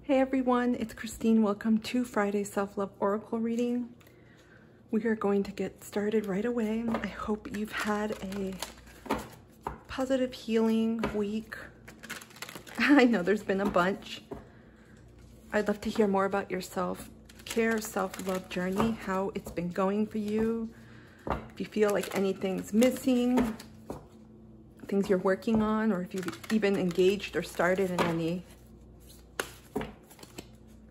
Hey everyone, it's Christine. Welcome to Friday Self-Love Oracle reading. We are going to get started right away. I hope you've had a positive healing week. I know there's been a bunch. I'd love to hear more about your self-care, self-love journey, how it's been going for you. If you feel like anything's missing, things you're working on, or if you've even engaged or started in any.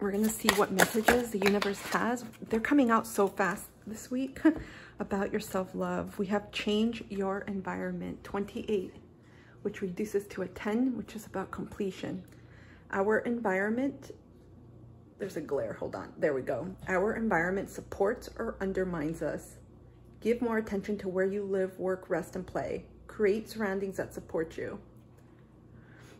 We're going to see what messages the universe has. They're coming out so fast this week about your self-love. We have change your environment, 28, which reduces to a 10, which is about completion. Our environment, there's a glare, hold on, there we go. Our environment supports or undermines us. Give more attention to where you live, work, rest, and play. Create surroundings that support you.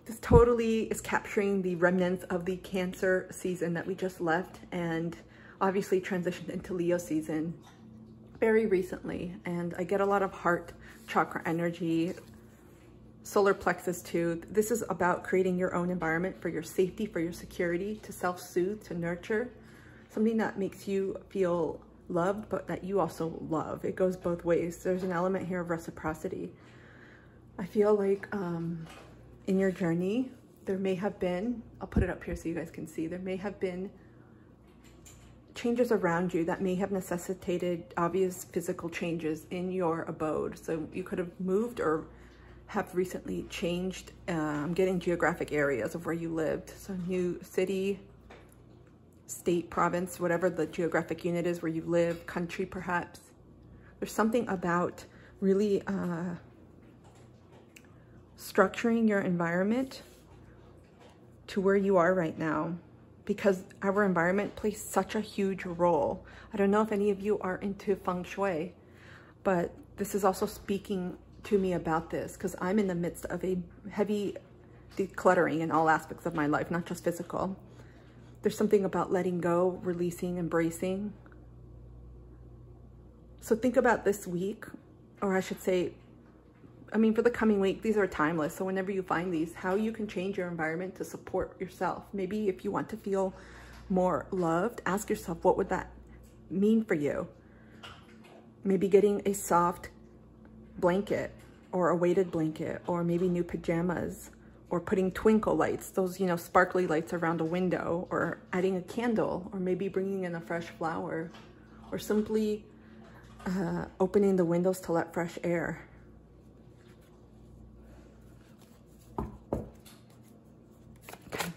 This totally is capturing the remnants of the Cancer season that we just left, and obviously transitioned into Leo season very recently. And I get a lot of heart chakra energy, solar plexus too. This is about creating your own environment for your safety, for your security, to self-soothe, to nurture, something that makes you feel loved, but that you also love. It goes both ways. There's an element here of reciprocity. I feel like in your journey, there may have been, I'll put it up here so you guys can see, there may have been changes around you that may have necessitated obvious physical changes in your abode. So you could have moved or have recently changed, getting geographic areas of where you lived. So new city, state, province, whatever the geographic unit is where you live, country perhaps. There's something about really structuring your environment to where you are right now, because our environment plays such a huge role. I don't know if any of you are into feng shui, but this is also speaking to me about this, because I'm in the midst of a heavy decluttering in all aspects of my life, not just physical. There's something about letting go, releasing, embracing. So think about this week, or I should say, I mean, for the coming week, these are timeless. So whenever you find these, how you can change your environment to support yourself. Maybe if you want to feel more loved, ask yourself, what would that mean for you? Maybe getting a soft blanket or a weighted blanket, or maybe new pajamas, or putting twinkle lights, those, you know, sparkly lights around a window, or adding a candle, or maybe bringing in a fresh flower, or simply opening the windows to let fresh air.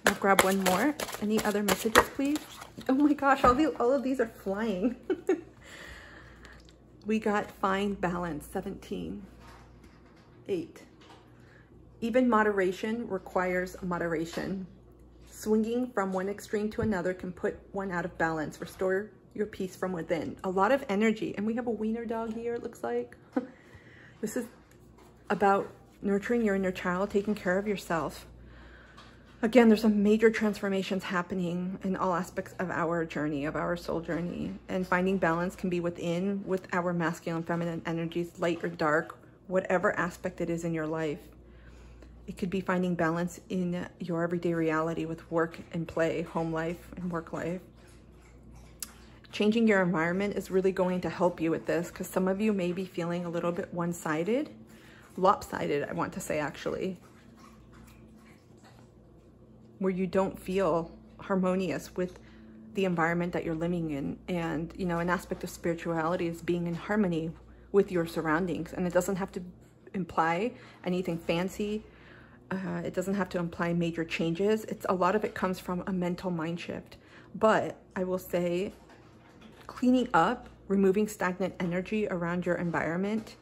I'll grab one more. Any other messages, please? Oh my gosh, all of these are flying. We got find balance, 17. 8. Even moderation requires moderation. Swinging from one extreme to another can put one out of balance. Restore your peace from within. A lot of energy. And we have a wiener dog here, it looks like. This is about nurturing your inner child, taking care of yourself. Again, there's some major transformations happening in all aspects of our journey, of our soul journey. And finding balance can be within, with our masculine, feminine energies, light or dark, whatever aspect it is in your life. It could be finding balance in your everyday reality with work and play, home life and work life. Changing your environment is really going to help you with this, because some of you may be feeling a little bit one-sided, lopsided, I want to say actually, where you don't feel harmonious with the environment that you're living in. And, you know, an aspect of spirituality is being in harmony with your surroundings. And it doesn't have to imply anything fancy. It doesn't have to imply major changes. A lot of it comes from a mental mind shift. But I will say, cleaning up, removing stagnant energy around your environment,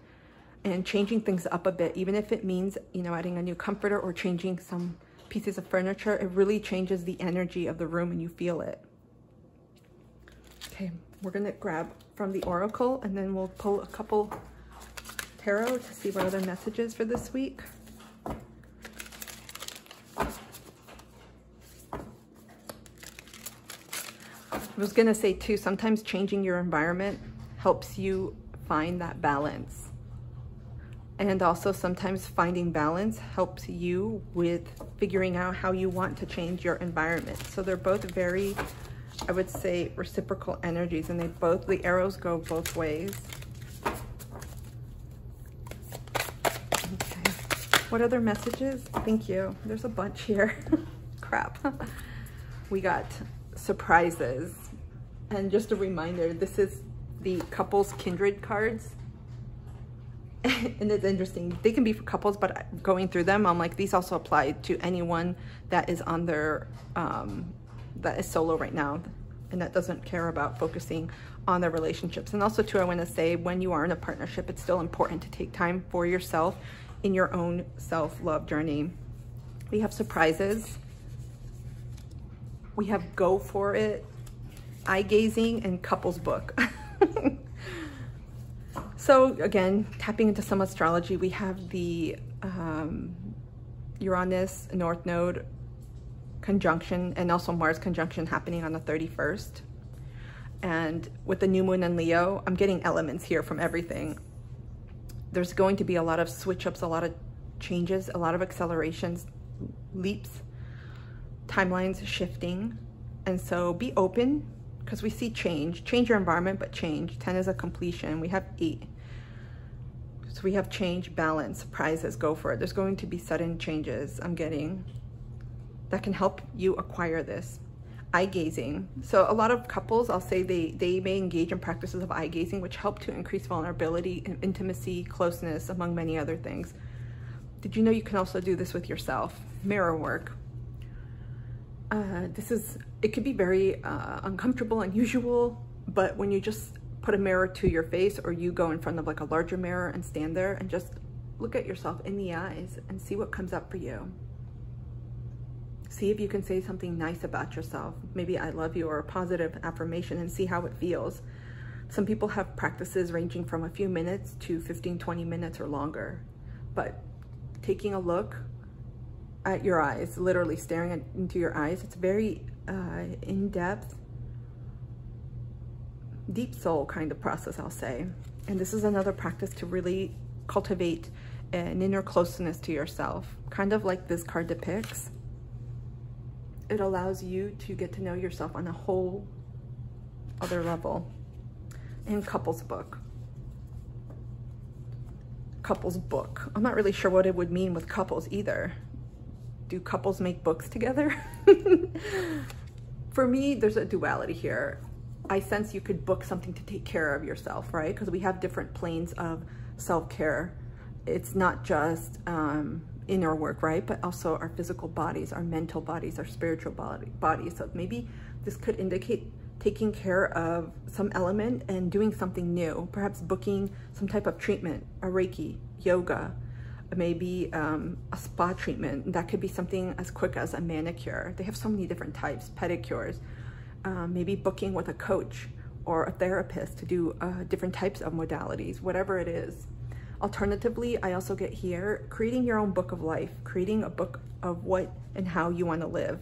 and changing things up a bit, even if it means, you know, adding a new comforter or changing some pieces of furniture, it really changes the energy of the room and you feel it. Okay, we're gonna grab from the oracle and then we'll pull a couple tarot to see what other messages for this week. I was gonna say too, sometimes changing your environment helps you find that balance. And also sometimes finding balance helps you with figuring out how you want to change your environment. So they're both very, I would say, reciprocal energies, and the arrows go both ways. Okay. What other messages? Thank you. There's a bunch here. Crap. We got surprises. And just a reminder, this is the couples kindred cards. And it's interesting, they can be for couples, but going through them, I'm like, these also apply to anyone that is on their that is solo right now and that doesn't care about focusing on their relationships. And also too, I want to say, when you are in a partnership, it's still important to take time for yourself in your own self-love journey. We have surprises, we have go for it, eye gazing, and couples book. So again, tapping into some astrology, we have the Uranus North Node conjunction and also Mars conjunction happening on the 31st. And with the new moon in Leo, I'm getting elements here from everything. There's going to be a lot of switch ups, a lot of changes, a lot of accelerations, leaps, timelines shifting. And so be open, because we see change your environment, but change. 10 is a completion. We have 8. So we have change, balance, surprises, go for it. There's going to be sudden changes I'm getting that can help you acquire this. Eye gazing. So a lot of couples, I'll say they may engage in practices of eye gazing, which help to increase vulnerability and intimacy, closeness, among many other things. Did you know you can also do this with yourself? Mirror work. It could be very uncomfortable, unusual, but when you just put a mirror to your face, or you go in front of like a larger mirror and stand there and just look at yourself in the eyes and see what comes up for you. See if you can say something nice about yourself, maybe I love you or a positive affirmation, and see how it feels. Some people have practices ranging from a few minutes to 15-20 minutes or longer, but taking a look at your eyes, literally staring into your eyes, it's very in-depth, deep soul kind of process, I'll say. And this is another practice to really cultivate an inner closeness to yourself, kind of like this card depicts. It allows you to get to know yourself on a whole other level. And couples book. Couples book. I'm not really sure what it would mean with couples either. Do couples make books together? For me, there's a duality here. I sense you could book something to take care of yourself, right? Because we have different planes of self-care. It's not just inner work, right? But also our physical bodies, our mental bodies, our spiritual bodies. So maybe this could indicate taking care of some element and doing something new, perhaps booking some type of treatment, a Reiki, yoga, maybe a spa treatment. That could be something as quick as a manicure. They have so many different types, pedicures, maybe booking with a coach or a therapist to do different types of modalities, whatever it is. Alternatively, I also get here, creating your own book of life, creating a book of what and how you want to live.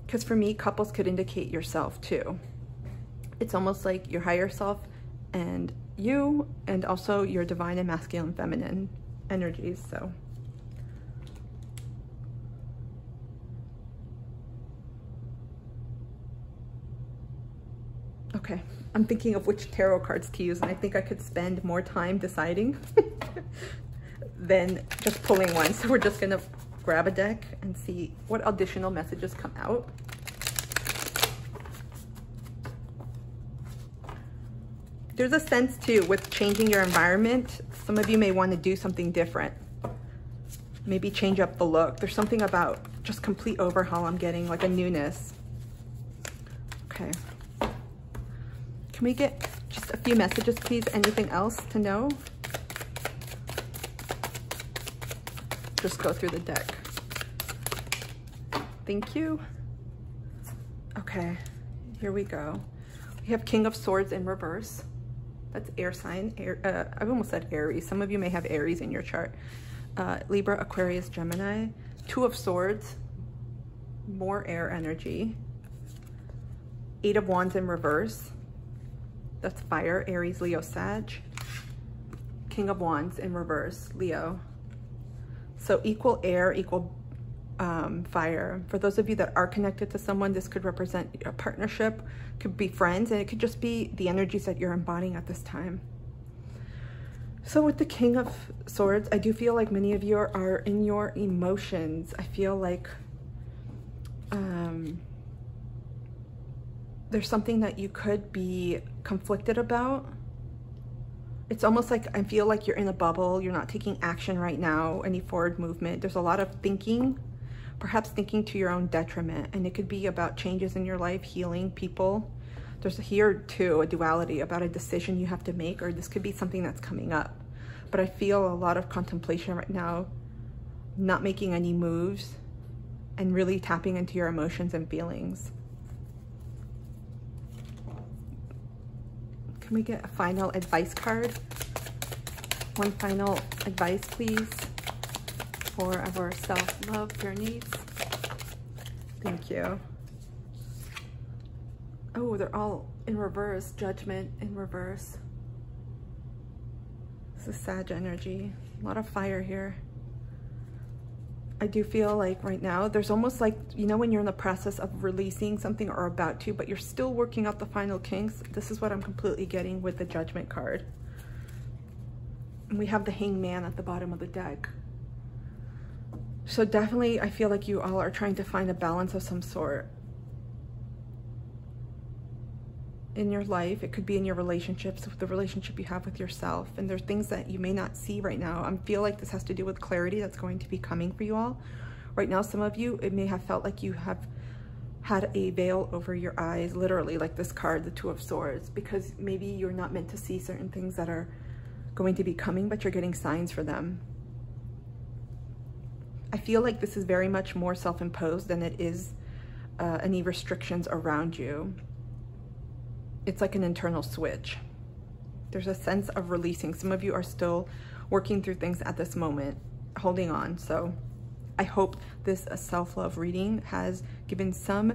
Because for me, couples could indicate yourself too. It's almost like your higher self and you, and also your divine and masculine, feminine energies. So okay, I'm thinking of which tarot cards to use, and I think I could spend more time deciding than just pulling one. So we're just gonna grab a deck and see what additional messages come out. There's a sense too with changing your environment. Some of you may want to do something different. Maybe change up the look. There's something about just complete overhaul I'm getting, like a newness. Okay. Can we get just a few messages, please? Anything else to know? Just go through the deck. Thank you. Okay, here we go. We have King of Swords in reverse. That's air sign. I've almost said Aries. Some of you may have Aries in your chart. Libra, Aquarius, Gemini. Two of Swords, more air energy. 8 of Wands in reverse. That's fire, Aries, Leo, Sag. King of Wands in reverse, Leo. So equal air, equal fire. For those of you that are connected to someone, this could represent a partnership, could be friends, and it could just be the energies that you're embodying at this time. So with the King of Swords, I do feel like many of you are in your emotions. I feel like there's something that you could be conflicted about. It's almost like I feel like you're in a bubble. You're not taking action right now, any forward movement. There's a lot of thinking, perhaps thinking to your own detriment. And it could be about changes in your life, healing people. There's here too a duality about a decision you have to make, or this could be something that's coming up. But I feel a lot of contemplation right now, not making any moves and really tapping into your emotions and feelings. Can we get a final advice card? One final advice, please, for our self-love journeys. Thank you. Oh, they're all in reverse. Judgment in reverse. This is Sag energy. A lot of fire here. I do feel like right now, there's almost like, you know, when you're in the process of releasing something or about to, but you're still working out the final kinks. This is what I'm completely getting with the Judgment card. And we have the Hanged Man at the bottom of the deck. So definitely, I feel like you all are trying to find a balance of some sort in your life. It could be in your relationships, with the relationship you have with yourself. And there's things that you may not see right now. I feel like this has to do with clarity that's going to be coming for you all. Right now, some of you, it may have felt like you have had a veil over your eyes, literally, like this card, the Two of Swords, because maybe you're not meant to see certain things that are going to be coming, but you're getting signs for them. I feel like this is very much more self-imposed than it is any restrictions around you. It's like an internal switch. There's a sense of releasing. Some of you are still working through things at this moment, holding on. So I hope this self-love reading has given some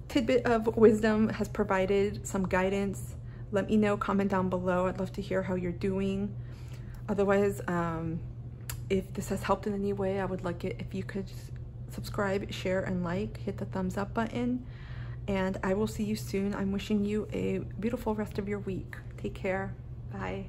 tidbit of wisdom, has provided some guidance. Let me know, comment down below. I'd love to hear how you're doing. Otherwise, if this has helped in any way, I would like it if you could subscribe, share, and like, hit the thumbs up button. And I will see you soon. I'm wishing you a beautiful rest of your week. Take care. Bye.